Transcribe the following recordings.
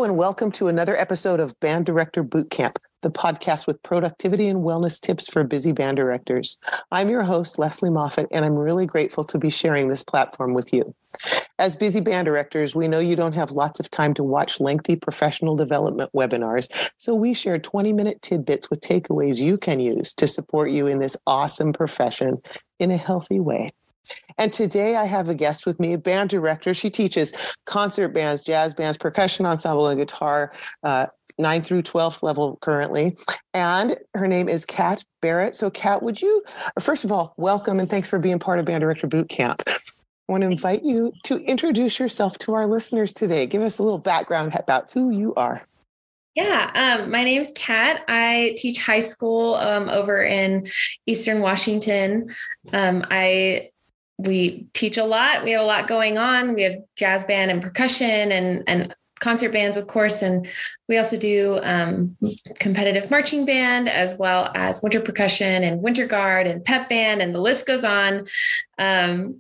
and welcome to another episode of Band Director Bootcamp, the podcast with productivity and wellness tips for busy band directors. I'm your host, Lesley Moffat, and I'm really grateful to be sharing this platform with you. As busy band directors, we know you don't have lots of time to watch lengthy professional development webinars, so we share 20-minute tidbits with takeaways you can use to support you in this awesome profession in a healthy way. And today I have a guest with me, a band director. She teaches concert bands, jazz bands, percussion ensemble, and guitar, 9 through 12th level currently. And her name is Kat Barrett. So Kat, would you, first of all, welcome and thanks for being part of Band Director Bootcamp. I want to invite you to introduce yourself to our listeners today. Give us a little background about who you are. Yeah, my name is Kat. I teach high school over in Eastern Washington. We teach a lot. We have a lot going on. We have jazz band and percussion and concert bands, of course. And we also do competitive marching band, as well as winter percussion and winter guard and pep band. And the list goes on,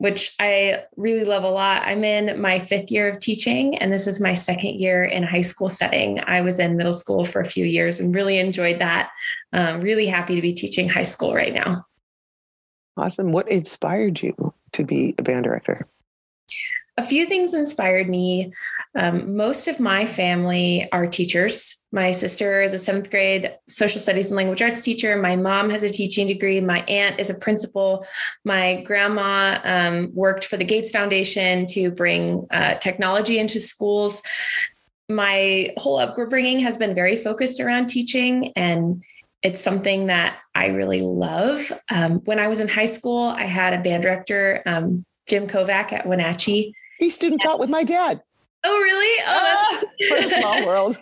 which I really love a lot. I'm in my 5th year of teaching, and this is my 2nd year in a high school setting. I was in middle school for a few years and really enjoyed that. Really happy to be teaching high school right now. Awesome. What inspired you to be a band director? A few things inspired me. Most of my family are teachers. My sister is a 7th grade social studies and language arts teacher. My mom has a teaching degree. My aunt is a principal. My grandma worked for the Gates Foundation to bring technology into schools. My whole upbringing has been very focused around teaching, and it's something that I really love. When I was in high school, I had a band director, Jim Kovac at Wenatchee. He student taught with my dad. Oh, really? Oh, that's what a small world.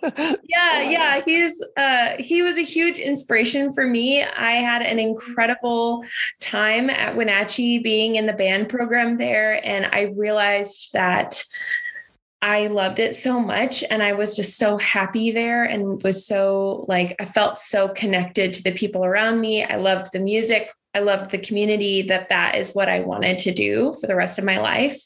Yeah. He was a huge inspiration for me. I had an incredible time at Wenatchee being in the band program there. And I realized that I loved it so much. And I was just so happy there and was so I felt so connected to the people around me. I loved the music. I loved the community. That is what I wanted to do for the rest of my life.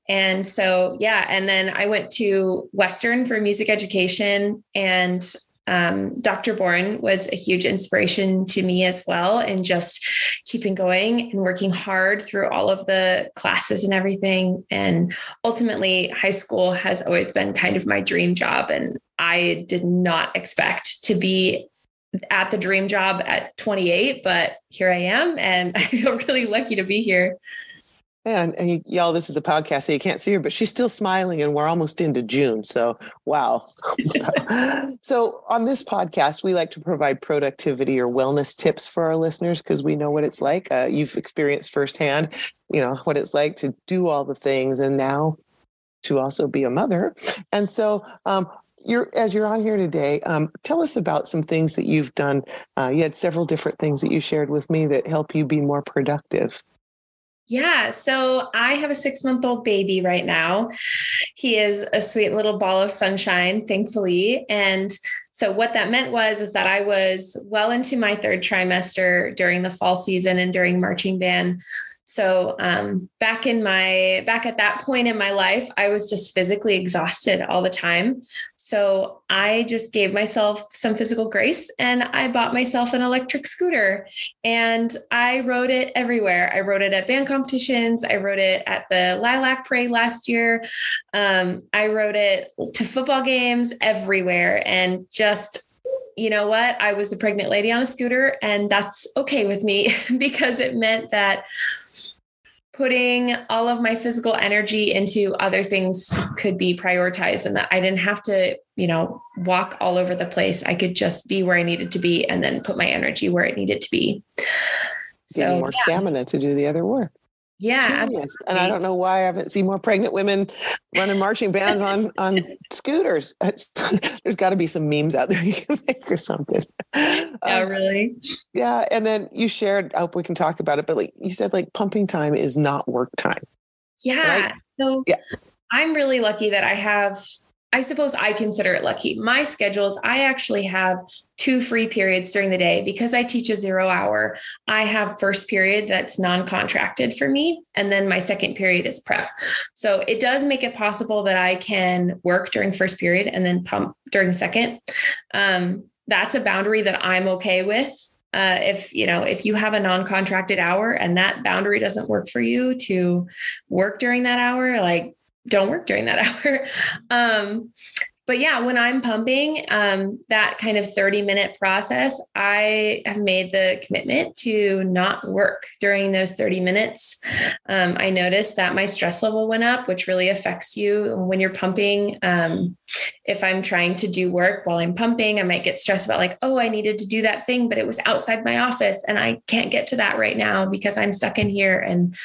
And so, and then I went to Western for music education, and Dr. Bourne was a huge inspiration to me as well. And just keeping going and working hard through all of the classes and everything. And ultimately, high school has always been kind of my dream job. And I did not expect to be at the dream job at 28, but here I am, and I feel really lucky to be here. And y'all, this is a podcast, so you can't see her, but she's still smiling, and we're almost into June. So, wow. So on this podcast, we like to provide productivity or wellness tips for our listeners because we know what it's like. You've experienced firsthand, what it's like to do all the things and now to also be a mother. And so, as you're on here today, tell us about some things that you've done. You had several different things that you shared with me that help you be more productive. Yeah. So I have a 6-month-old baby right now. He is a sweet little ball of sunshine, thankfully. And so what that meant is that I was well into my 3rd trimester during the fall season and during marching band. So back at that point in my life, I was just physically exhausted all the time. So I just gave myself some physical grace, and I bought myself an electric scooter, and I rode it everywhere. I rode it at band competitions. I rode it at the Lilac Parade last year. I rode it to football games everywhere, and just, you know what? I was the pregnant lady on a scooter, and that's okay with me because it meant that putting all of my physical energy into other things could be prioritized, and that I didn't have to, walk all over the place. I could just be where I needed to be and then put my energy where it needed to be. Getting more stamina to do the other work. Yeah, absolutely. And I don't know why I haven't seen more pregnant women running marching bands on scooters. There's got to be some memes out there you can make or something. Yeah, really. Yeah. And then you shared, I hope we can talk about it, but you said pumping time is not work time. Yeah. Right? So I'm really lucky that I have I suppose I consider it lucky. My schedules, I actually have 2 free periods during the day because I teach a 0 hour. I have first period that's non-contracted for me. And then my second period is prep. So it does make it possible that I can work during first period and then pump during second. That's a boundary that I'm okay with. If you have a non-contracted hour and that boundary doesn't work for you to work during that hour, like, don't work during that hour. But yeah, when I'm pumping, that kind of 30-minute process, I have made the commitment to not work during those 30 minutes. I noticed that my stress level went up, which really affects you when you're pumping. If I'm trying to do work while I'm pumping, I might get stressed about like, oh, I needed to do that thing, but it was outside my office and I can't get to that right now because I'm stuck in here. And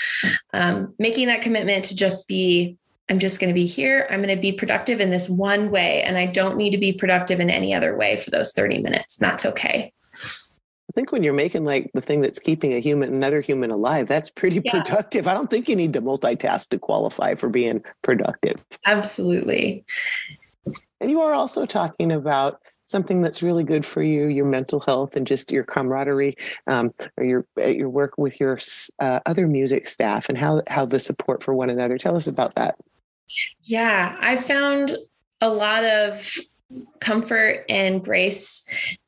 making that commitment to just be, I'm just going to be here. I'm going to be productive in this one way. And I don't need to be productive in any other way for those 30 minutes. That's okay. I think when you're making like the thing that's keeping another human alive, that's pretty productive. I don't think you need to multitask to qualify for being productive. Absolutely. And you are also talking about something that's really good for you, your mental health and just your camaraderie, or your work with your other music staff and how the support for one another. Tell us about that. Yeah, I found a lot of comfort and grace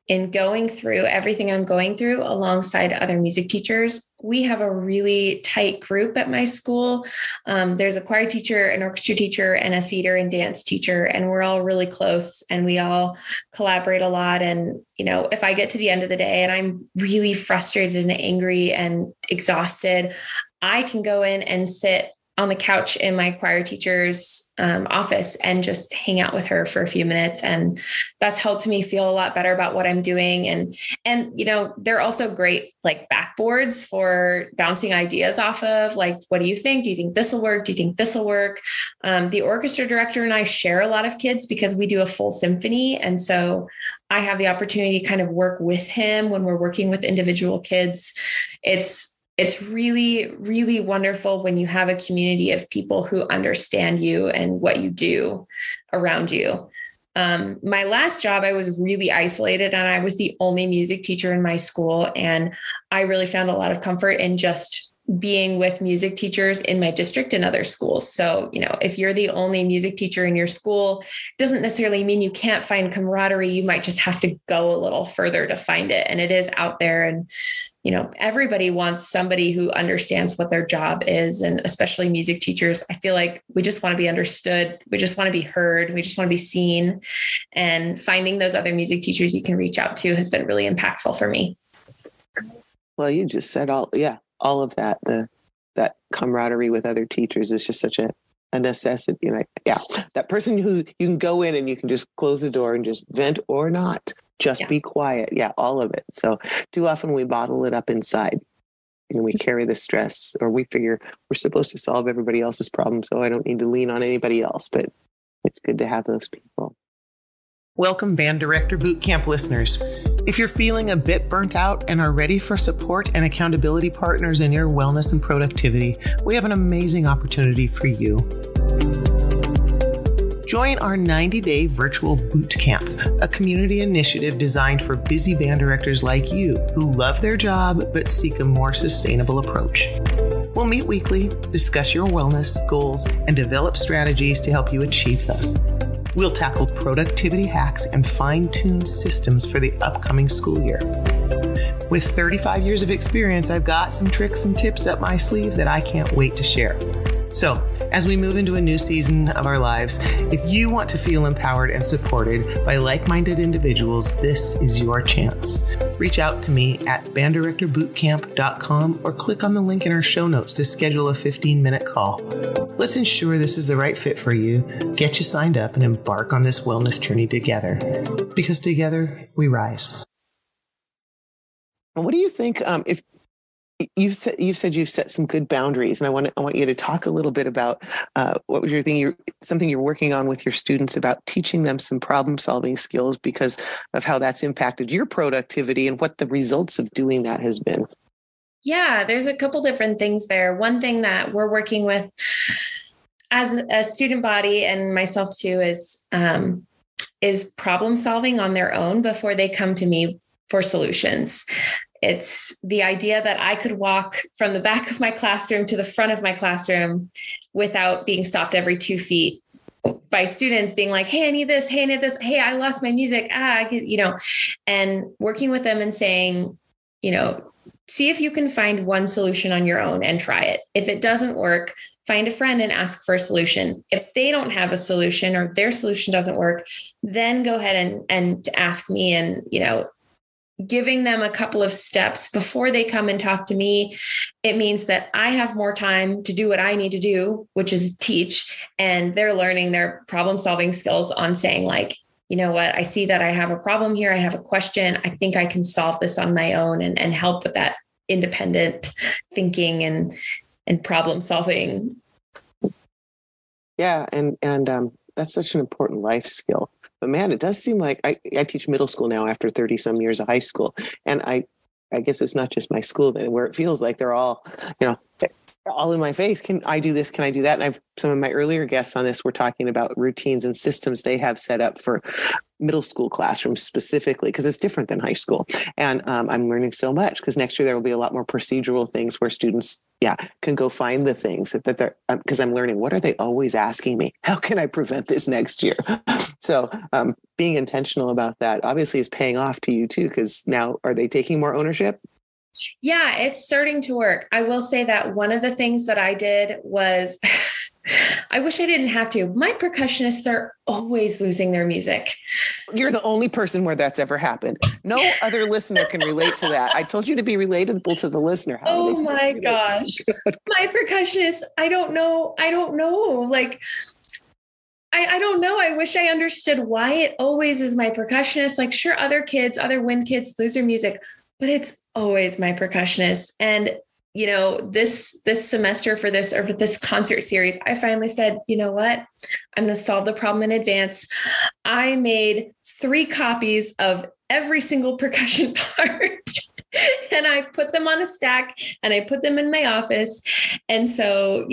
in going through everything I'm going through alongside other music teachers. We have a really tight group at my school. There's a choir teacher, an orchestra teacher, and a theater and dance teacher, and we're all really close and we all collaborate a lot. And, if I get to the end of the day and I'm really frustrated and angry and exhausted, I can go in and sit on the couch in my choir teacher's office and just hang out with her for a few minutes. And that's helped me feel a lot better about what I'm doing. And they're also great like backboards for bouncing ideas off of, like, what do you think? Do you think this will work? Do you think this will work? The orchestra director and I share a lot of kids because we do a full symphony. And so I have the opportunity to kind of work with him when we're working with individual kids. It's really, really wonderful when you have a community of people who understand you and what you do around you. My last job, I was really isolated and I was the only music teacher in my school. And I really found a lot of comfort in just being with music teachers in my district and other schools. So, if you're the only music teacher in your school, it doesn't necessarily mean you can't find camaraderie. You might just have to go a little further to find it. And it is out there. And everybody wants somebody who understands what their job is. And especially music teachers, I feel like we just want to be understood. We just want to be heard. We just want to be seen. And finding those other music teachers you can reach out to has been really impactful for me. Well, you just said all of that. That camaraderie with other teachers is just such a necessity. That person who you can go in and you can just close the door and just vent or not. Just be quiet. Yeah, all of it. So too often we bottle it up inside and we carry the stress, or we figure we're supposed to solve everybody else's problem, so I don't need to lean on anybody else. But it's good to have those people. Welcome, Band Director Bootcamp listeners. If you're feeling a bit burnt out and are ready for support and accountability partners in your wellness and productivity, we have an amazing opportunity for you. Join our 90-day virtual boot camp, a community initiative designed for busy band directors like you who love their job but seek a more sustainable approach. We'll meet weekly, discuss your wellness goals, and develop strategies to help you achieve them. We'll tackle productivity hacks and fine-tune systems for the upcoming school year. With 35 years of experience, I've got some tricks and tips up my sleeve that I can't wait to share. So, as we move into a new season of our lives, if you want to feel empowered and supported by like-minded individuals, this is your chance. Reach out to me at banddirectorbootcamp.com or click on the link in our show notes to schedule a 15-minute call. Let's ensure this is the right fit for you, get you signed up, and embark on this wellness journey together. Because together, we rise. What do you think, if you've said you've set some good boundaries, and I want you to talk a little bit about what was your thing, something you're working on with your students about teaching them some problem solving skills because of how that's impacted your productivity and what the results of doing that has been. Yeah, there's a couple different things there. One thing that we're working with as a student body and myself too is problem solving on their own before they come to me for solutions. It's the idea that I could walk from the back of my classroom to the front of my classroom without being stopped every 2 feet by students being like, hey, I need this. Hey, I need this. Hey, I lost my music. And working with them and saying, see if you can find one solution on your own and try it. If it doesn't work, find a friend and ask for a solution. If they don't have a solution or their solution doesn't work, then go ahead and ask me. And, giving them a couple of steps before they come and talk to me, it means that I have more time to do what I need to do, which is teach. And they're learning their problem solving skills on saying like, you know what, I see that I have a problem here. I have a question. I think I can solve this on my own and help with that independent thinking and problem solving. Yeah. And that's such an important life skill. But man, it does seem like I teach middle school now after 30 some years of high school. And I guess it's not just my school that where it feels like they're all, all in my face. Can I do this? Can I do that? And some of my earlier guests on this were talking about routines and systems they have set up for middle school classrooms specifically, because it's different than high school. And I'm learning so much because next year there will be a lot more procedural things where students, can go find the things that they're, because I'm learning, what are they always asking me? How can I prevent this next year? So being intentional about that obviously is paying off to you too, because now are they taking more ownership? Yeah, it's starting to work. I will say that one of the things that I did was, I wish I didn't have to. My percussionists are always losing their music. You're the only person where that's ever happened. No other listener can relate to that. I told you to be relatable to the listener. Oh my gosh. My percussionists, I don't know. Like, I don't know. I wish I understood why it always is my percussionist. Like, sure, other wind kids lose their music, but it's always my percussionist. And, this semester for this concert series, I finally said, you know what? I'm going to solve the problem in advance. I made 3 copies of every single percussion part. And I put them on a stack and I put them in my office. And so,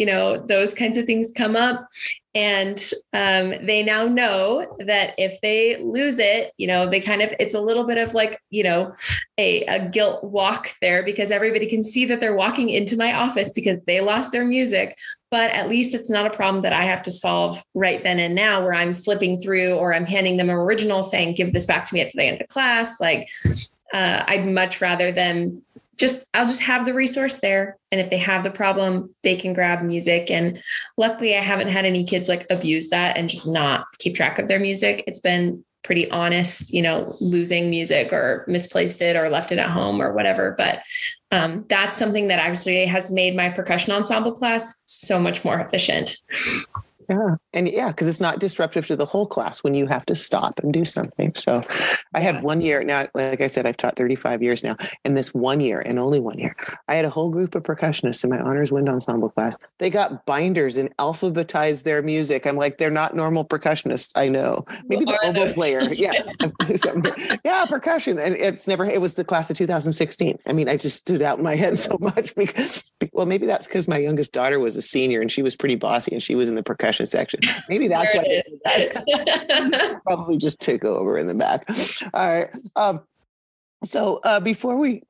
those kinds of things come up and they now know that if they lose it, they it's a little bit of like, a guilt walk there because everybody can see that they're walking into my office because they lost their music. But at least it's not a problem that I have to solve right then and now where I'm flipping through or I'm handing them an original saying, give this back to me at the end of class. Like, I'd much rather them I'll just have the resource there. And if they have the problem, they can grab music. And luckily I haven't had any kids like abuse that and just not keep track of their music. It's been pretty honest, losing music or misplaced it or left it at home or whatever. But that's something that actually has made my percussion ensemble class so much more efficient. Yeah. And because it's not disruptive to the whole class when you have to stop and do something. So I had 1 year now, like I said, I've taught 35 years now. And this 1 year and only 1 year, I had a whole group of percussionists in my honors wind ensemble class. They got binders and alphabetized their music. I'm like, they're not normal percussionists. I know. Maybe the oboe player. Yeah. Percussion. And it was the class of 2016. I mean, I just stood out in my head so much because, maybe that's because my youngest daughter was a senior and she was pretty bossy and she was in the percussion section. Maybe that's why they did that. Probably just took over in the back. All right. So before we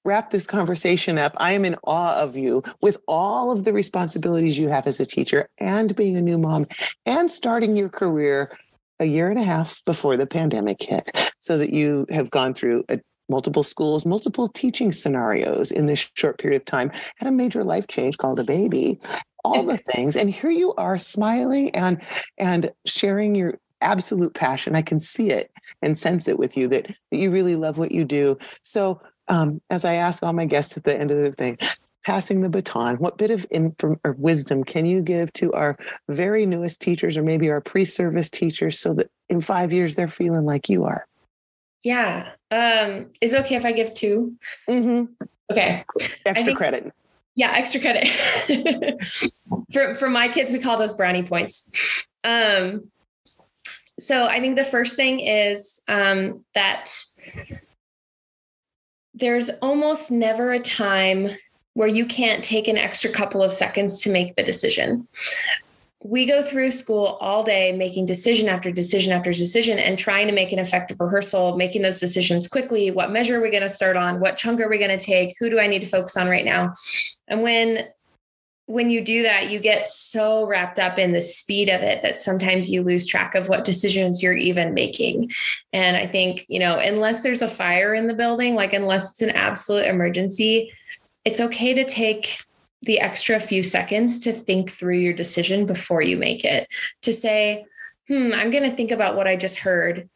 wrap this conversation up, I am in awe of you with all of the responsibilities you have as a teacher and being a new mom and starting your career a year and a half before the pandemic hit, so that you have gone through multiple schools, multiple teaching scenarios in this short period of time, had a major life change called a baby, all the things. And here you are smiling and sharing your absolute passion. I can see it and sense it with you that you really love what you do. So as I ask all my guests at the end of the thing, passing the baton, what bit of wisdom can you give to our very newest teachers or maybe our pre-service teachers so that in 5 years they're feeling like you are? Yeah. Is it okay if I give 2? Mm-hmm. Okay. Extra credit. Yeah. Extra credit. For my kids, we call those brownie points. So I think the first thing is that there's almost never a time where you can't take an extra couple of seconds to make the decision. we go through school all day, making decision after decision after decision and trying to make an effective rehearsal, making those decisions quickly. What measure are we going to start on? What chunk are we going to take? Who do I need to focus on right now? And when you do that, you get so wrapped up in the speed of it that sometimes you lose track of what decisions you're even making. And I think, unless there's a fire in the building, like unless it's an absolute emergency, it's okay to take the extra few seconds to think through your decision before you make it, to say, I'm going to think about what I just heard,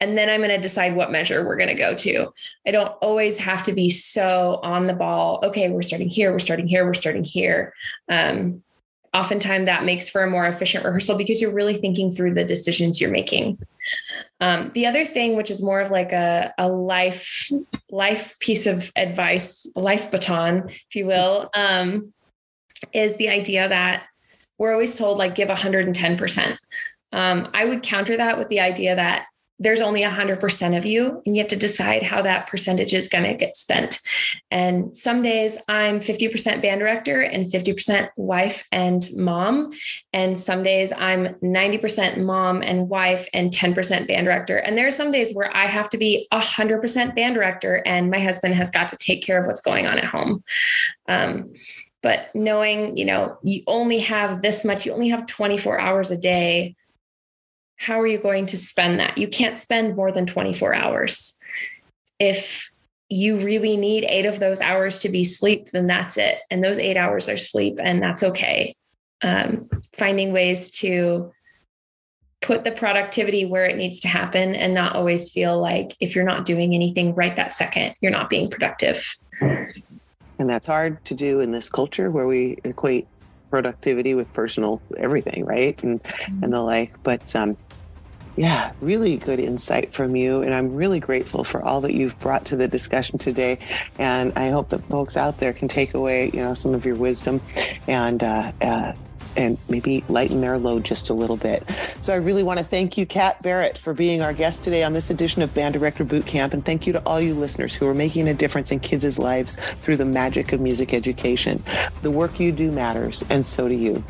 and then I'm going to decide what measure we're going to go to. I don't always have to be so on the ball. Okay, we're starting here, we're starting here, we're starting here. Oftentimes that makes for a more efficient rehearsal because you're really thinking through the decisions you're making. The other thing, which is more of like a life piece of advice, a life baton, if you will, is the idea that we're always told like give 110%. I would counter that with the idea that there's only 100% of you, and you have to decide how that percentage is going to get spent. And some days I'm 50% band director and 50% wife and mom. And some days I'm 90% mom and wife and 10% band director. And there are some days where I have to be 100% band director and my husband has got to take care of what's going on at home. But knowing, you only have this much, you only have 24 hours a day. How are you going to spend that? You can't spend more than 24 hours. If you really need 8 of those hours to be sleep, then that's it. And those 8 hours are sleep, and that's okay. Finding ways to put the productivity where it needs to happen and not always feel like if you're not doing anything right that second, you're not being productive. And that's hard to do in this culture where we equate productivity with personal everything, right? And the like. But really good insight from you. And I'm really grateful for all that you've brought to the discussion today. And I hope that folks out there can take away, some of your wisdom and maybe lighten their load just a little bit. So I really want to thank you, Kat Barrett, for being our guest today on this edition of Band Director Boot Camp. And thank you to all you listeners who are making a difference in kids' lives through the magic of music education. The work you do matters, and so do you.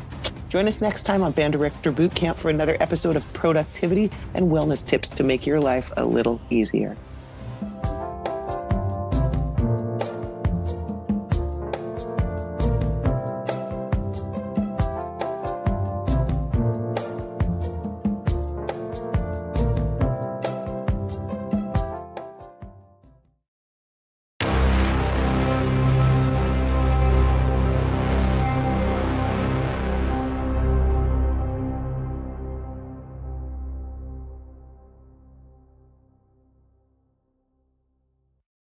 Join us next time on Band Director Boot Camp for another episode of productivity and wellness tips to make your life a little easier.